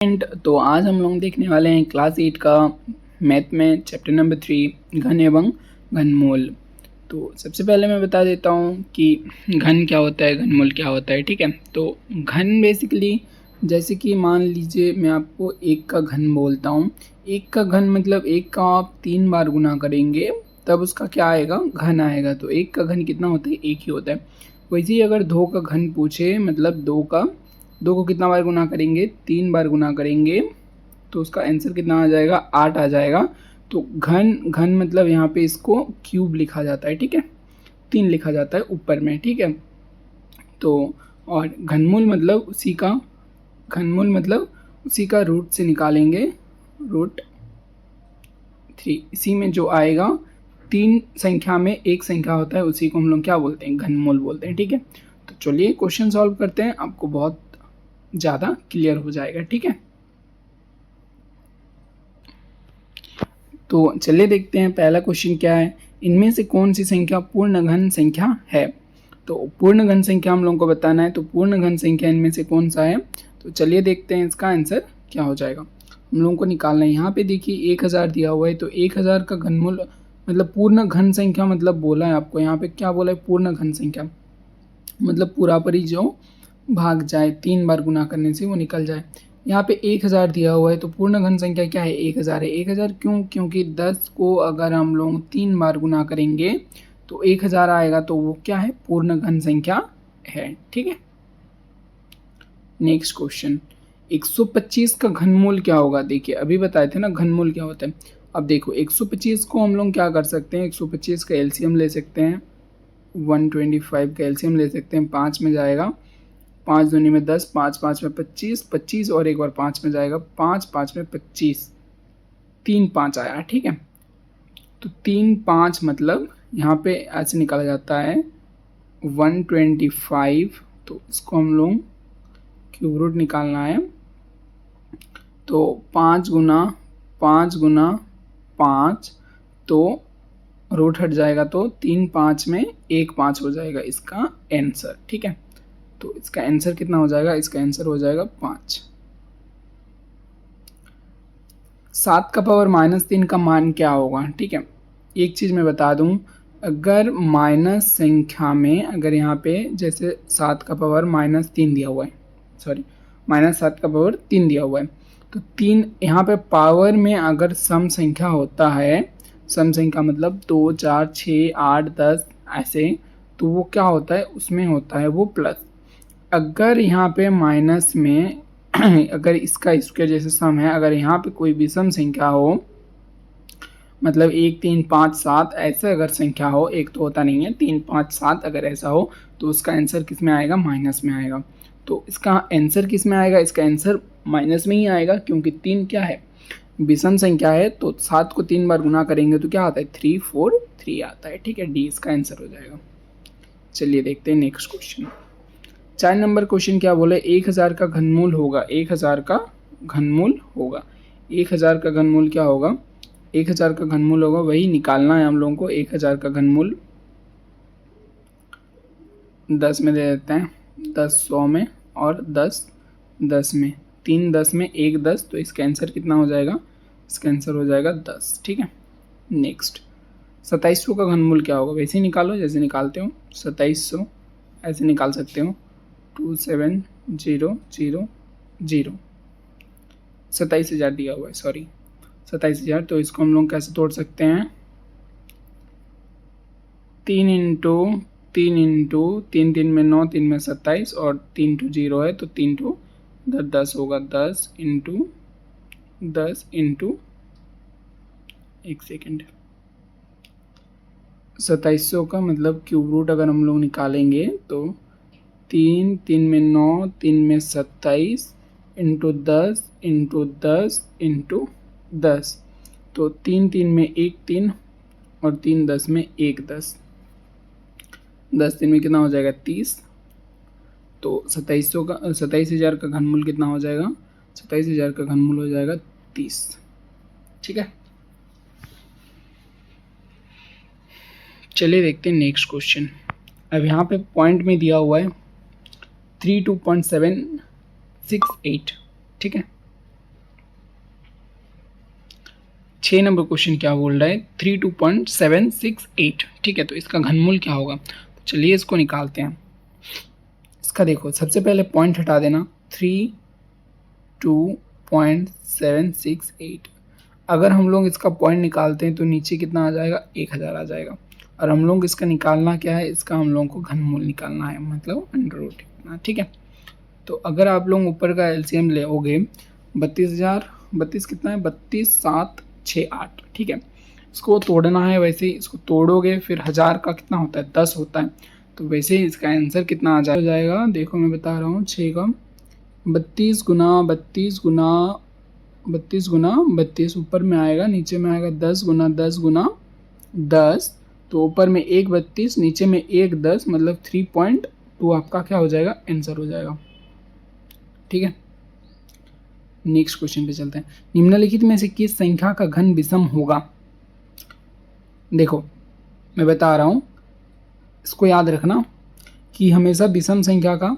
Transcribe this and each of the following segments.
तो आज हम लोग देखने वाले हैं क्लास 8 का मैथ में चैप्टर नंबर 3 घन एवं घनमूल। तो सबसे पहले मैं बता देता हूँ कि घन क्या होता है, घनमूल क्या होता है। ठीक है, तो घन बेसिकली जैसे कि मान लीजिए मैं आपको एक का घन बोलता हूँ। एक का घन मतलब एक का आप 3 बार गुना करेंगे तब उसका क्या आएगा, घन आएगा। तो एक का घन कितना होता है, एक ही होता है। वैसे ही अगर 2 का घन पूछे मतलब 2 को कितना बार गुना करेंगे, 3 बार गुना करेंगे तो उसका आंसर कितना आ जाएगा, 8 आ जाएगा। तो घन घन मतलब यहाँ पे इसको क्यूब लिखा जाता है। ठीक है, 3 लिखा जाता है ऊपर में। ठीक है, तो और घनमूल मतलब उसी का रूट से निकालेंगे, √3। इसी में जो आएगा 3 संख्या में एक संख्या होता है, उसी को हम लोग क्या बोलते हैं, घनमूल बोलते हैं। ठीक है, तो चलिए क्वेश्चन सॉल्व करते हैं, आपको बहुत ज़्यादा क्लियर हो जाएगा। ठीक है, तो चलिए देखते हैं पहला क्वेश्चन क्या है। इनमें से कौन सी संख्या पूर्ण घन संख्या है। तो पूर्ण घन संख्या हम लोगों को बताना है, तो पूर्ण घन संख्या इनमें से कौन सा है। तो चलिए देखते हैं इसका आंसर क्या हो जाएगा, हम लोगों को निकालना है। यहाँ पे देखिए 1000 दिया हुआ है, तो 1000 का घनमूल मतलब पूर्ण घन संख्या मतलब बोला है आपको, यहाँ पे क्या बोला है, पूर्ण घन संख्या मतलब पूरा पर ही जो भाग जाए, 3 बार गुना करने से वो निकल जाए। यहाँ पे 1000 दिया हुआ है, तो पूर्ण घन संख्या क्या है, 1000 है। 1000 क्यों, क्योंकि 10 को अगर हम लोग 3 बार गुना करेंगे तो 1000 आएगा, तो वो क्या है, पूर्ण घन संख्या है। ठीक है, नेक्स्ट क्वेश्चन, 125 का घनमूल क्या होगा। देखिए अभी बताए थे ना घनमूल क्या होता है। अब देखो 125 को हम लोग क्या कर सकते हैं, 125 का एलसीएम ले सकते हैं, 125 का एलसीएम ले सकते हैं, 5 में जाएगा, 5 दूनी में 10, 5 5 में 25, 25 और एक बार 5 में जाएगा, 5 5 में 25, 3 5 आया। ठीक है, तो 3 5 मतलब यहाँ पे ऐसे निकाला जाता है 125। तो इसको हम लोग क्यूब रूट निकालना है, तो 5 गुना 5 तो रूट हट जाएगा, तो 3 5 में 1 5 हो जाएगा इसका आंसर। ठीक है, तो इसका आंसर कितना हो जाएगा, इसका आंसर हो जाएगा 5। 7 का पावर -3 का मान क्या होगा। ठीक है, एक चीज़ मैं बता दूं, अगर माइनस संख्या में अगर यहाँ पे जैसे 7 का पावर -3 दिया हुआ है, -7 का पावर 3 दिया हुआ है, तो 3 यहाँ पे पावर में अगर सम संख्या होता है, सम संख्या मतलब 2 4 6 8 10 ऐसे, तो वो क्या होता है, उसमें होता है वो प्लस। अगर यहाँ पे माइनस में अगर इसका स्क्वायर जैसे सम है, अगर यहाँ पे कोई विषम संख्या हो मतलब 1 3 5 7 ऐसे अगर संख्या हो, एक तो होता नहीं है, 3 5 7 अगर ऐसा हो, तो उसका आंसर किस में आएगा, माइनस में आएगा। तो इसका आंसर किस में आएगा, इसका आंसर माइनस में ही आएगा, क्योंकि 3 क्या है, विषम संख्या है। तो 7 को 3 बार गुना करेंगे तो क्या आता है, 3 4 3 आता है। ठीक है, डी इसका आंसर हो जाएगा। चलिए देखते हैं नेक्स्ट क्वेश्चन। 4 नंबर क्वेश्चन क्या बोले, 1000 का घनमूल होगा, 1000 का घनमूल होगा। 1000 का घनमूल क्या होगा, 1000 का घनमूल होगा, वही निकालना है हम लोगों को। 1000 का घनमूल 10 में दे देते हैं, 10 100 में और 10 10 में, 3 10 में 1 10, तो इसका आंसर कितना हो जाएगा, इसका आंसर हो जाएगा 10। ठीक है, नेक्स्ट 2700 का घनमूल क्या होगा, वैसे ही निकालो जैसे निकालते हो, 2700 ऐसे निकाल सकते हो, 27000 27,000 दिया हुआ है, 27,000। तो इसको हम लोग कैसे तोड़ सकते हैं, 3 इंटू 3 में 9, 3 में 27 और 3 टू 0 है, तो 3 टू 10 होगा, 10 इंटू 1 सेकेंड, 2700 का मतलब क्यूब रूट अगर हम लोग निकालेंगे तो 3 3 में 9, 3 में 27 इंटू 10 इंटू 10, तो 3 3 में 1 3 और 3 10 में 1 10, 10 3 में कितना हो जाएगा, 30। तो 27,000 का घनमूल कितना हो जाएगा, 27,000 का घनमूल हो जाएगा 30। ठीक है, चलिए देखते हैं नेक्स्ट क्वेश्चन। अब यहाँ पे पॉइंट में दिया हुआ है 32.768। ठीक है, 6 नंबर क्वेश्चन क्या बोल रहा है, 32.768, ठीक है। तो इसका घनमूल क्या होगा, तो चलिए इसको निकालते हैं। इसका देखो सबसे पहले पॉइंट हटा देना, 32.768। अगर हम लोग इसका पॉइंट निकालते हैं तो नीचे कितना आ जाएगा, 1000 आ जाएगा। और हम लोग इसका निकालना क्या है, इसका हम लोगों को घनमूल निकालना है, मतलब अंडर रूट, ठीक है। तो अगर आप लोग ऊपर का एलसीएम लेओगे, 32 कितना है, 32,768, ठीक है। इसको तोड़ना है, वैसे ही इसको तोड़ोगे फिर 1000 का कितना होता है, 10 होता है। तो वैसे ही इसका आंसर कितना आ जाएगा, देखो मैं बता रहा हूँ, 6 का 32 गुना 32 ऊपर में आएगा, नीचे में आएगा 10 गुना 10 गुना 10। तो ऊपर में 1 32, नीचे में 1 10, मतलब 3.2 आपका क्या हो जाएगा, आंसर हो जाएगा, ठीक है। नेक्स्ट क्वेश्चन पे चलते हैं। निम्नलिखित में से किस संख्या का घन विषम होगा। देखो मैं बता रहा हूं, इसको याद रखना कि हमेशा विषम संख्या का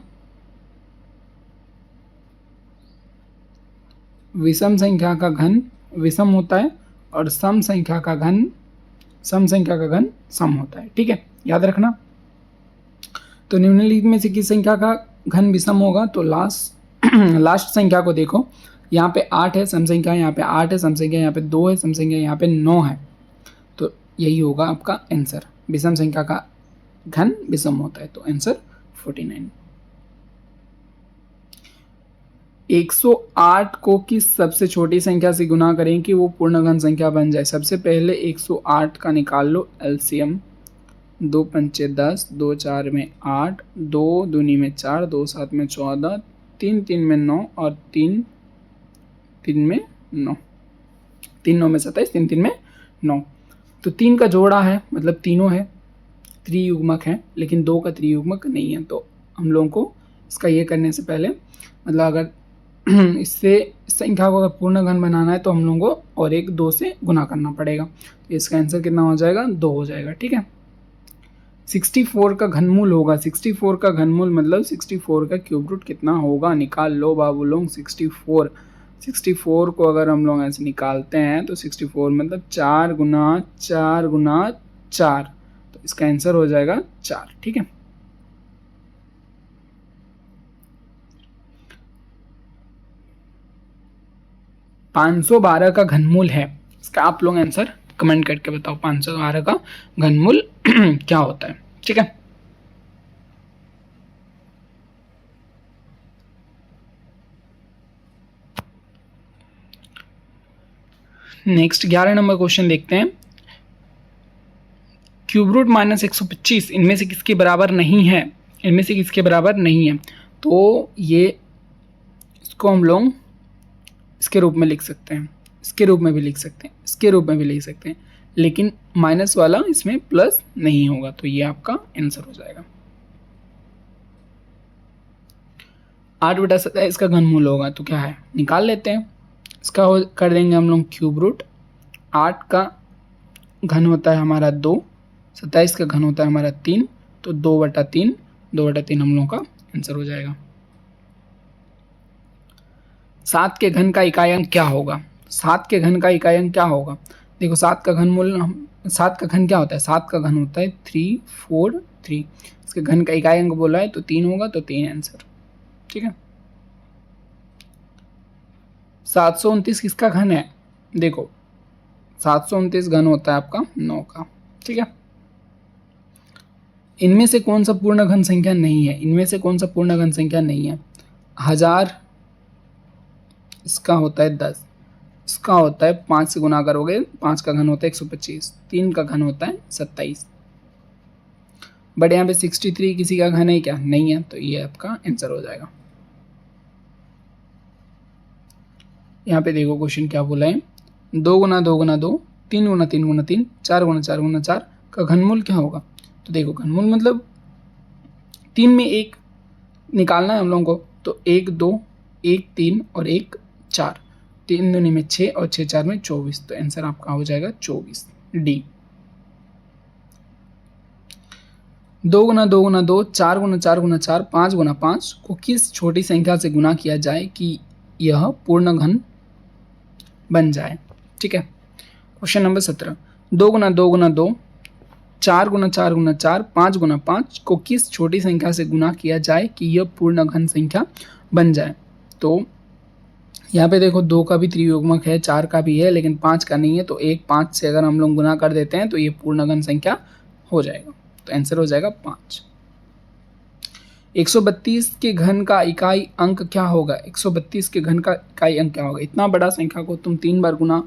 घन विषम होता है और सम संख्या का घन सम होता है, ठीक है, याद रखना। तो निम्नलिखित में से किस संख्या का घन विषम होगा, तो लास्ट संख्या को देखो, यहाँ पे 8 है सम संख्या, यहाँ पे 8 है सम संख्या, यहाँ पे 2 है सम संख्या, यहाँ पे 9 है। तो यही होगा आपका आंसर, विषम संख्या का घन विषम होता है, तो आंसर 49। 108 को किस सबसे छोटी संख्या से गुना करें कि वो पूर्ण घन संख्या बन जाए। सबसे पहले 108 का निकाल लो एलसीएम, 2 पंचे 10, 2 4 में 8, 2 दूनी में 4, 2 7 में 14, 3 3 में 9 और 3 3 में 9, 3 9 में 27, 3 3 में 9। तो 3 का जोड़ा है, मतलब तीनों है, त्रियुग्मक है, लेकिन 2 का त्रियुग्मक नहीं है। तो हम लोगों को इसका ये करने से पहले, मतलब अगर इससे इस संख्या को अगर पूर्ण घन बनाना है तो हम लोगों को और 2 से गुना करना पड़ेगा। तो इसका आंसर कितना हो जाएगा, 2 हो जाएगा, ठीक है। 64 का घनमूल होगा, 64 का घनमूल मतलब 64 का क्यूब रूट कितना होगा, निकाल लो बाबू लोग। 64 को अगर हम लोग ऐसे निकालते हैं तो 64 मतलब 4 गुना 4 गुना 4, तो इसका आंसर हो जाएगा 4, ठीक है। $512 का घनमूल है, इसका आप लोग आंसर कमेंट करके बताओ, 512 का घनमूल क्या होता है, ठीक है। नेक्स्ट 11 नंबर क्वेश्चन देखते हैं। क्यूब रूट माइनस 125 इनमें से किसके बराबर नहीं है, तो ये इसको हम लोग इसके रूप में लिख सकते हैं, इसके रूप में भी लिख सकते हैं, इसके रूप में भी लिख सकते हैं, लेकिन माइनस वाला इसमें प्लस नहीं होगा, तो ये आपका आंसर हो जाएगा। 8/27 इसका घनमूल होगा, तो क्या है, निकाल लेते हैं। इसका कर देंगे हम लोग क्यूब रूट। 8 का घन होता है हमारा 2, 27 का घन होता है हमारा 3, तो 2/3 हम लोग का आंसर हो जाएगा। 7 के घन का इकाई अंक क्या होगा, 7 के घन का इकाई अंक क्या होगा। देखो 7 का घनमूल, 7 का घन क्या होता है, 7 का घन होता है 3 4 3, इसके घन का इकाई अंक बोला है तो 3 होगा, तो 3 आंसर, ठीक है। 729 किसका घन है, देखो 729 घन होता है आपका 9 का, ठीक है। इनमें से कौन सा पूर्ण घन संख्या नहीं है, 1000 इसका होता है 10, इसका होता है 5 से गुना करोगे, 5 का घन होता है 125, 3 का घन होता है 27, बट यहाँ पे 63 किसी का घन है क्या, नहीं है, तो ये आपका आंसर हो जाएगा। यहाँ पे देखो क्वेश्चन क्या बोला है, 2 गुना 2 गुना 2, 3 गुना 3 गुना 3, 4 गुना 4 गुना 4 का घनमूल क्या होगा। तो देखो घनमूल मतलब 3 में 1 निकालना है हम लोगों को, तो 1 2 1 3 और 1 4, 3 दूनी में 6 और 6 4 में 24, तो आंसर आपका हो जाएगा 24, डी। 2 गुना 2 गुना 2, 4 गुना 4 गुना 4, 5 गुना 5 को किस छोटी संख्या से गुना किया जाए कि यह पूर्ण घन बन जाए, ठीक है। क्वेश्चन नंबर 17, 2 गुना 2 गुना 2, 4 गुना 4 गुना 4, 5 गुना 5 को किस छोटी संख्या से गुना किया जाए कि यह पूर्ण घन संख्या बन जाए। तो यहाँ पे देखो 2 का भी त्रियुग्मक है, 4 का भी है, लेकिन 5 का नहीं है। तो 1 5 से अगर हम लोग गुना कर देते हैं तो ये पूर्ण घन संख्या हो जाएगा। तो आंसर हो जाएगा 5। 132 के घन का इकाई अंक क्या होगा। 132 के घन का इकाई अंक क्या होगा। इतना बड़ा संख्या को तुम 3 बार गुना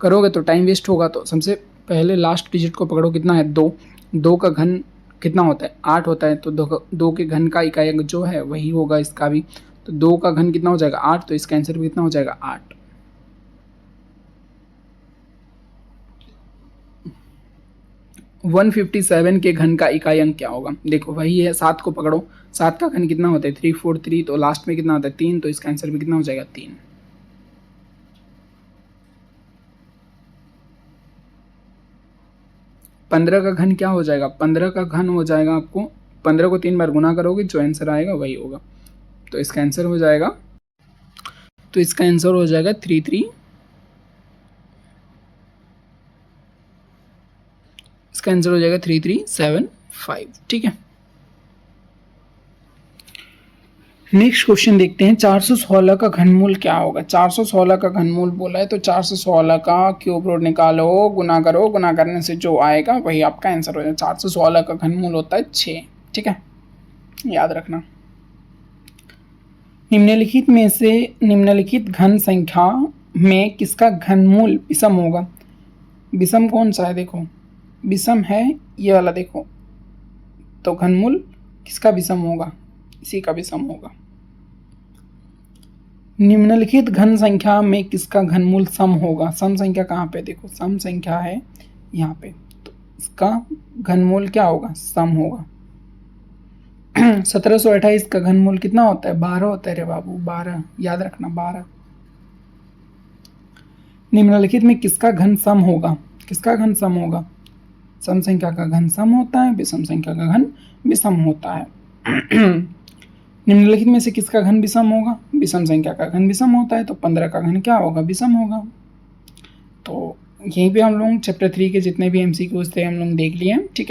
करोगे तो टाइम वेस्ट होगा। तो सबसे पहले लास्ट डिजिट को पकड़ो, कितना है 2। 2 का घन कितना होता है 8 होता है। तो 2 के घन का इकाई अंक जो है वही होगा इसका भी। तो 2 का घन कितना हो जाएगा 8। तो इसका आंसर भी कितना हो जाएगा 8। वन 57 के घन का इकाई अंक क्या होगा। देखो वही है, 7 को पकड़ो, 7 का घन कितना होता है 343। तो लास्ट में कितना होता है 3। तो इसका आंसर भी कितना हो जाएगा 3। 15 का घन क्या हो जाएगा। 15 का घन हो जाएगा आपको, 15 को 3 बार गुना करोगे जो आंसर आएगा वही होगा। तो इसका आंसर हो जाएगा 33। इसका आंसर हो जाएगा 3375। ठीक है, नेक्स्ट क्वेश्चन देखते हैं। 416 का घनमूल क्या होगा। 416 का घनमूल बोला है तो 416 का क्यूब रूट निकालो, गुना करो, गुना करने से जो आएगा वही आपका आंसर हो जाएगा। 416 का घनमूल होता है 6। ठीक है, याद रखना। निम्नलिखित में से निम्नलिखित घन संख्या में किसका घनमूल विषम होगा। विषम कौन सा है, देखो विषम है ये वाला, देखो तो घनमूल किसका विषम होगा, इसी का विषम होगा। निम्नलिखित घन संख्या में किसका घनमूल सम होगा। सम संख्या कहाँ पे, देखो सम संख्या है यहाँ पे, तो इसका घनमूल क्या होगा सम होगा। 1728 का घनमूल कितना होता है 12 होता है रे बाबू, 12 याद रखना 12। निम्नलिखित में किसका घन सम होगा। किसका घन सम होगा। सम संख्या का घन सम होता है, विषम संख्या का घन विषम होता है। निम्नलिखित में से किसका घन विषम होगा। विषम संख्या का घन विषम होता है। तो 15 का घन क्या होगा विषम होगा। तो यहीं पे हम लोग चैप्टर 3 के जितने भी MCQs थे हम लोग देख लिए। ठीक है।